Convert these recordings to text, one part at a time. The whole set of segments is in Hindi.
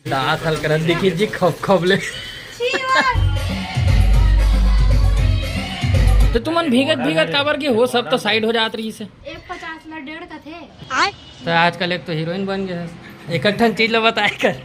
दास हल करत देखी जी खबले तो तुमन भीगत भीगत काबर के हो सब तो साइड हो जात रही से 150 ला 1.5 का थे तो आजकल एक तो हीरोइन बन गया है एक चीज ला बताए कर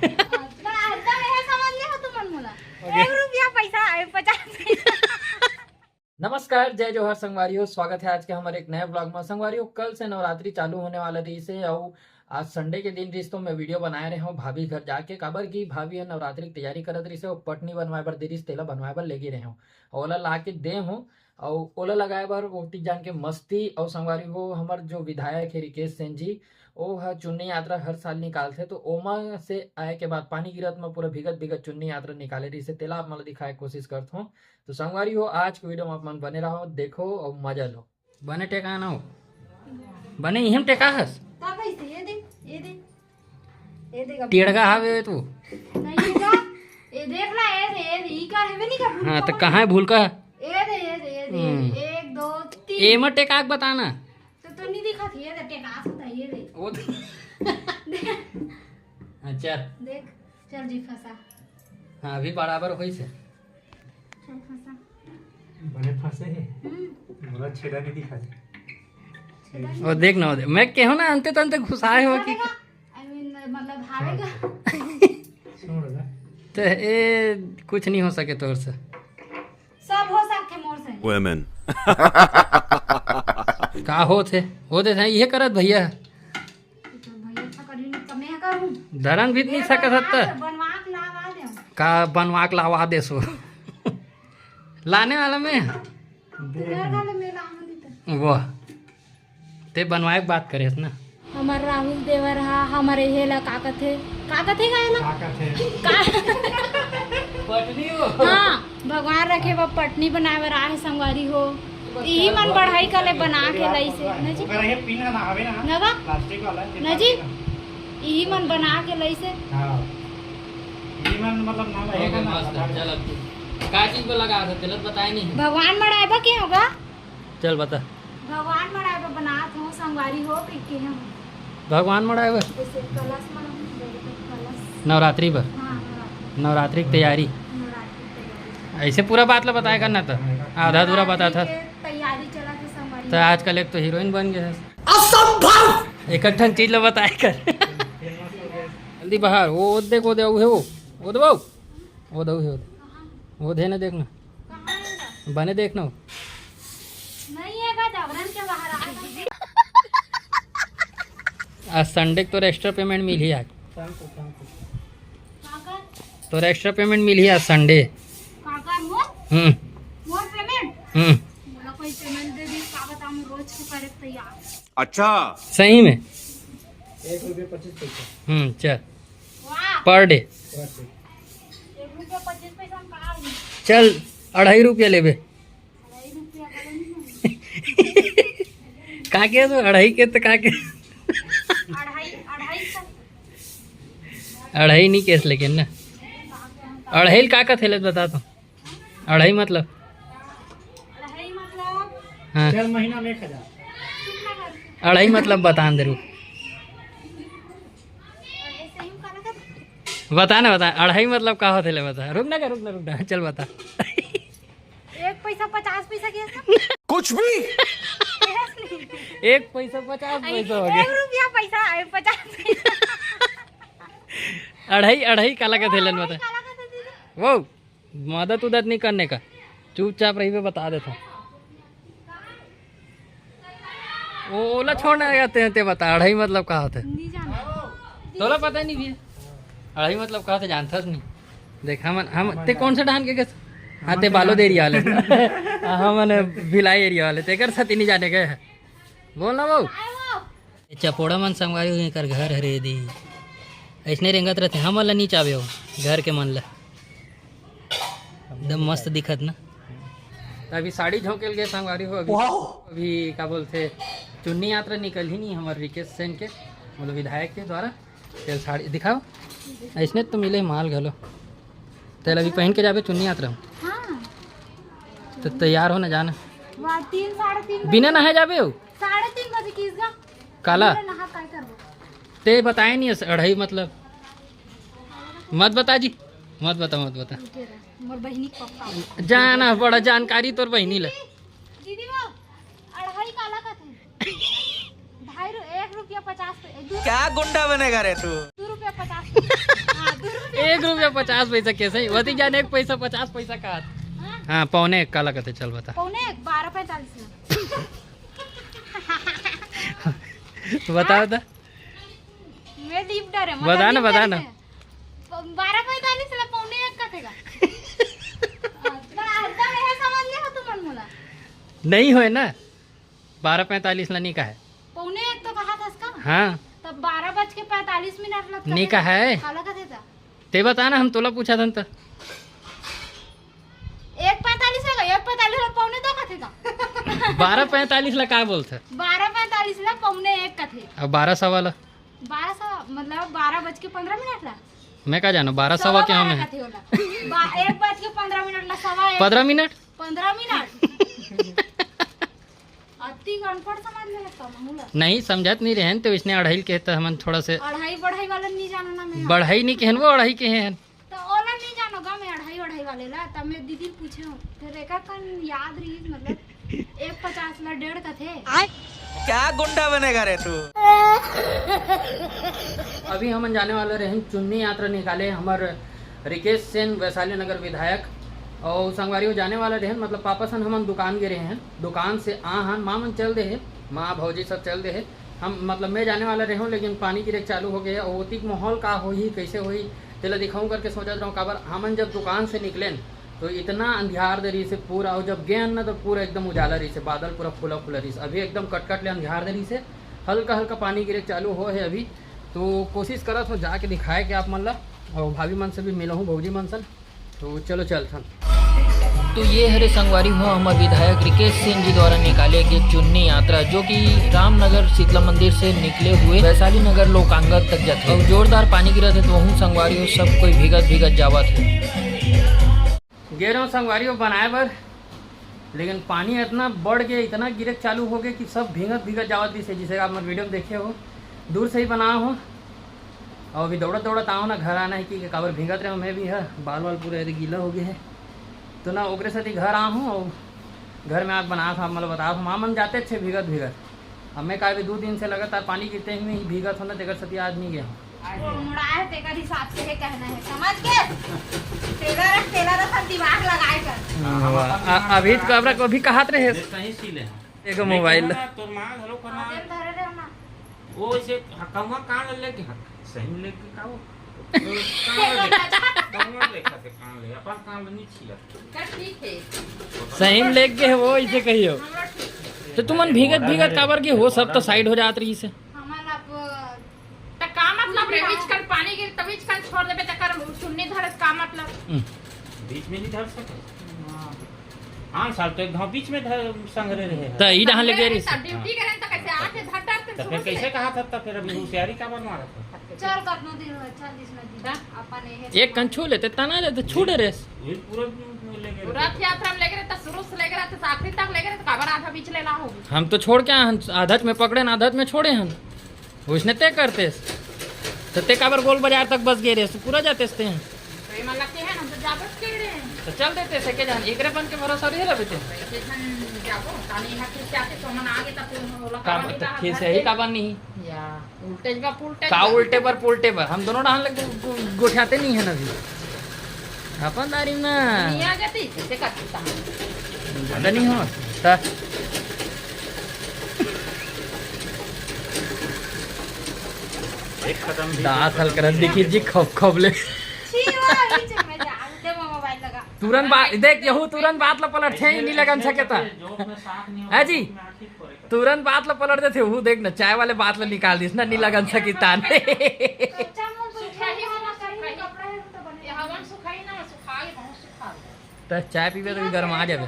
नमस्कार जय जोहर संगवारी हो। स्वागत है आज के हमारे एक नए ब्लॉग में। संगवारी हो कल से नवरात्रि चालू होने वाला रही से और आज संडे के दिन रिश्तों में वीडियो बनाए रहे हूँ भाभी घर जाके काबर की भाभी है नवरात्रि की तैयारी करत रही से और पटनी बनवाए बर देरी तेला बनवाए बर लेके रहे हूँ ओला ला के दे हूँ और ओला लगाए बर रोटी जान के मस्ती। और संगवारी हो हमार जो विधायक है रिकेश सेन जी वो है चुन्नी यात्रा हर साल निकालते तो ओमा से आए के बाद पानी गिरत में पूरा भीगत भीगत चुन्नी यात्रा निकाले रही से तेला आप मतलब दिखाए कोशिश करता हूँ। तो संगवारी हो आज के वीडियो में आप मन बने रहो देखो और मजा लो। बने टेका ना हो बने इहम टेका हस टेड़गा हवे तू हाँ तो कहाँ है भूल का एक दो तीन ए में टेका बताना तो नहीं दिखा थी ये टेका होता है ये देख वो अच्छा देख चल जी फंसा हाँ अभी बराबर होई से चल फंसा बने फंसे है मोला छेड़ा नहीं दिखा वो देख ना मैं कहो ना अंते तो अंते घुसाए हो कि आई मीन मतलब हारेगा छोड़ दे तो ए कुछ नहीं हो सके तोर से सब हो सकते मोर से women. का होते थे ये करत भैया तो भैया था करी नहीं कमे करूं धरन भी नहीं सकत हत्ता बनवा के लावा दे का बनवा के लावा दे सो लाने वाला में तेरा गाले मेला आमंत्रित वो ते बनवाए के बात करे ना हमार राहुल देवर हा हमारे हेला काकत है गायला काका थे पटनी हो हां भगवान रखे बा पटनी बनावे रहा संगवारी हो यही मन बढ़ाई कले बना के लई से न जी ओकरा ये पीना ना आवे ना नगा प्लास्टिक वाला न जी यही मन बना के लई से हां ये मन मतलब ना रहेगा ना चल अब का चीज पे लगा था तेलत बताए नहीं भगवान मड़ाएबा के होगा चल बता भगवान मड़ाएबा बनात हो संगवारी हो के हम भगवान मड़ाए बा जैसे कलश कलश नवरात्रि पर हां नवरात्रि की तैयारी नवरात्रि ऐसे पूरा बात ला बताए करना था आधा अधूरा बता था तैयारी चला के संगवारी तो आजकल एक तो हीरोइन बन गया है असंभव इकट्ठा चीज ला बताए कर जल्दी बाहर वो देखो दे वो दो वो दो वो दे ना देखना कहां है बने देखना नहीं है जावरन के बाहर आ आज संडे को तो एक्स्ट्रा पेमेंट मिली आज काका तो एक्स्ट्रा पेमेंट मिली आज संडे काका मोर पेमेंट मोला कोई पेमेंट दे दी का बता हम रोज के करे तैयार अच्छा सही में ₹1.25 चल वाह पर डे ₹1.25 हम कहा चल ₹2.5 लेबे ₹2.5 का का के तो 2.5 के तो का के अढ़ाई नहीं केस लेकिन ना अढ़ाई का थे बता तो अढ़ाई मतलब हाँ चल महीना में 1000 अढ़ाई मतलब बता दे रू बता ना बता अढ़ाई मतलब का होते बता रुक ना चल बता 1 पैसा 50 पैसा के कुछ भी 1 पैसा 50 पैसा हो गया पैसा 50 पैसा अढ़ाई काला का थेलन बता वो मदद उदद नहीं करने का चुपचाप रही पे बता देता ओला छोड़ना जाते हैं ते बता अढ़ाई मतलब का होता है नहीं जाना तोला पता नहीं भी अढ़ाई मतलब का होता जानता नहीं देख हम ते कौन सा डान के कैसे हाँ ते बालो एरिया वाले हम भिलाई एरिया वाले ते कर सती नहीं जाने गए बोलना बहु चपोड़ा मन संगवारी हुई कर घर हरे दी ऐसने रेंगत रहते हम ला नहीं चाहे हो घर के मन ला एकदम मस्त दिखत ना अभी साड़ी झोंके गए संगवारी हो अभी क्या बोलते चुन्नी यात्रा निकल ही नहीं हमारे रिकेश सेन के मतलब विधायक के द्वारा तेल साड़ी दिखाओ ऐसने तो मिले माल घलो तेल अभी पहन के जाबे चुन्नी यात्रा हां तो तैयार हो ना जाना वाह 3 3:30 बिना नहाए जाबे हो 3:30 बजे किसका काला नहा काय करबो ते बताए नहीं अढ़ाई मतलब मत बता जी, मत बता मत बता। मोर बहिनी के पप्पा जाना बड़ा जानकारी तोर बहिनी ला। दीदी वो अढ़ाई काला का थे 1.50 क्या गुंडा बनेगा रे तू? 2 रुपया 50 पैसा। हाँ 2 रुपया 1 रुपया 50 पैसा कैसे वती जान 1 पैसा 50 पैसा का। हाँ, हाँ पौने 1 काला कहते चल बता। पौने 12.45 बता बता मैं डीप डर है बता ना, बता ना। 12.45 ला पौने 1 का थेगा। आता है समझ ले हो तुम मन मोला नहीं होए ना 12:45 ला नहीं का है। पौने 1 तो कहा था इसका। हाँ तब 12:45 लगता नहीं का है। काला का था ते बता ना, हम तोला पूछा था तो 1.45 लगा 1.45 ला पौने 2 का थेगा। 12:45 ला का बोलता। 12.45 ला पौने 1 का थे। अब 12 सवा ला 12 मतलब 12:15 ला मैं क्या जानो 12 सवा क्या में 1:15 ला सवा 15 मिनट 15 मिनट अति अनपढ़ समझ में लगता मामूला नहीं समझत नहीं रहन तो इसने अढ़ाई के तो हम थोड़ा से अढ़ाई बढ़ाई वाला नहीं जानो ना मैं बढ़ाई नहीं कहन वो अढ़ाई के हैं। तो ओला नहीं जानो गा मैं अढ़ाई वाले ला तब मैं दीदी पूछे हूं फिर एका कन याद रही मतलब 1.50 ला 1.5 का थे। क्या गुंडा बनेगा रे तू? अभी हम जाने वाले रहे चुन्नी यात्रा निकाले हमार रिकेश सेन वैशाली नगर विधायक और संगवारी जाने वाला रहे मतलब पापा सन हम दुकान गे रहे हैं। दुकान से हन माँ मन चल दे है, माँ भौजी सब चल दे है। हम मतलब मैं जाने वाला रहे हूँ लेकिन पानी गिरे चालू हो गया और ओती माहौल का हो ही कैसे हो ही तेला दिखाऊँ करके सोचा रहा हूँ। काबर हमन जब दुकान से निकले तो इतना अंधियार दे रही से पूरा और जब गए ना तो पूरा एकदम उजाला रही से बादल पूरा फुला फुला रही से। अभी एकदम कटकट ले अंधियार दे रही से हल्का हल्का पानी गिरे चालू हो है अभी। तो कोशिश करा तो जाके दिखाए कि आप मन ला और भाभी मन से भी मिला हूँ भौजी मन सन। तो चलो चल सन। तो ये हरे संगवारी हो हमारे विधायक रिकेश सिंह जी द्वारा निकाले गए चुन्नी यात्रा जो कि रामनगर शीतला मंदिर से निकले हुए वैशाली नगर लोकांगत तक जाते और जोरदार पानी गिरा थे तो वहूँ संगवारी हो सब कोई भीगत जावा थे। गे रहा हूँ संगवारी हो बनाए बर लेकिन पानी इतना बढ़ गया इतना गिरे चालू हो गया कि सब भीगत जावत भी से जिसे आप वीडियो में देखे हो दूर से ही बना हो। और अभी दौड़त आओ ना घर आना है कि काबर भीगत रहे मैं भी है बाल पूरे गीला हो गए है तो ना ओकरे साथ ही घर आ हूँ और घर में आग बना था मतलब बता माँ मन जाते अच्छे भीगत हमें का भी 2 दिन से लगातार पानी गिरते हुए ही भीगत होना तेकर सती आज नहीं गया हूँ। हिसाब से कहना है समझ के टेलर सब दिमाग लगाए कर अभी तो कबरा को भी कहत रहे कहीं सीले एगो मोबाइल तो मां हेलो करना धरे रहे ना वो इसे हकमा कान लेके सही लेके का वो कान लेखा के कान ले अपन कान नहीं छिला ठीक है सही में लेके है वो इसे कहियो तो तुमन भीगत काबर के हो सब तो साइड हो जात रही से हमारा अब का मतलब रे बीच कन पानी गिर तभी कन छोड़ देबे त कर चुन्नी धरत का मतलब बीच में नहीं धर सके हां साल तो एक बीच में संगरे रहे तो ई डहां लगे रही ड्यूटी करें त कैसे आके धट तो फिर कैसे कहा था फिर अभी होशियारी का बनवा रहा था चल कतनो दिन हो 40 में दिन अपन है एक कन छू लेते तना लेते छूड़े रे ये पूरा लेके रथ यात्रा में लेके त शुरू से लेके त आखिरी तक लेके त काबर आधा बीच लेला हो हम तो छोड़ के आधत में पकड़े ना आधत में छोड़े हम उसने तय करते तो ते काबर गोल बाजार तक बस गए रे पूरा जाते हैं तो ये मन लगते हैं हम तो जाबत के रे तो चल देते से के जान एकरे बन के भरोसा रही है बेटे जाबो तानी यहां के जाते तो मन आगे तक होला का खेल से ही काबर नहीं या उल्टे का पुलटे का उल्टे पर हम दोनों डाल लग गोठाते नहीं है ना अभी अपन दारी ना निया जाती कैसे करता ज्यादा नहीं हो ता एक कदम भी दांत हल कर देखिए जी खबले तुरंत बात देख यहू तुरंत बात ला पलट थे नहीं लगन सकता है जी तुरंत बात ला पलट देते हूँ देख ना चाय वाले बात ला निकाल दिस ना नहीं लगन सकिता ने तो चाय पीबे तो गर्म आ जाबे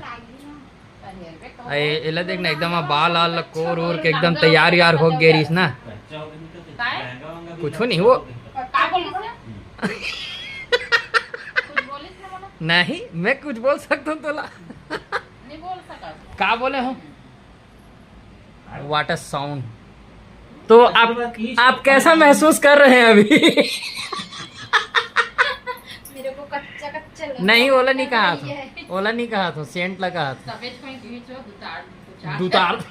एला देख ना एकदम बाल आल कोर ओर के एकदम तैयार हो गए रहीस ना कुछ नहीं वो नहीं मैं कुछ बोल सकता हूँ तोला नहीं बोल सका का बोले हम वाटर साउंड तो आप कैसा महसूस कर रहे हैं अभी कच्चा लगा। नहीं ओला नहीं कहा ये है। था, ओला नहीं कहा था, सेंट लगा था। सफेद कोई खींचो दुतार दुतार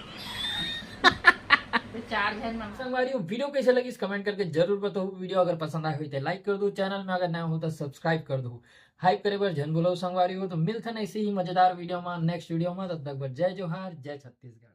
चार जन में संगवारियों वीडियो कैसे लगी इस कमेंट करके जरूर बताओ। वीडियो अगर पसंद आई हुई तो लाइक कर दो, चैनल में अगर नया हो तो सब्सक्राइब कर दो। हाइप करे बर जन बोलो संगवारी हो तो मिलते हैं ऐसे ही मजेदार वीडियो में नेक्स्ट वीडियो में। तब तक जय जोहार जय छत्तीसगढ़।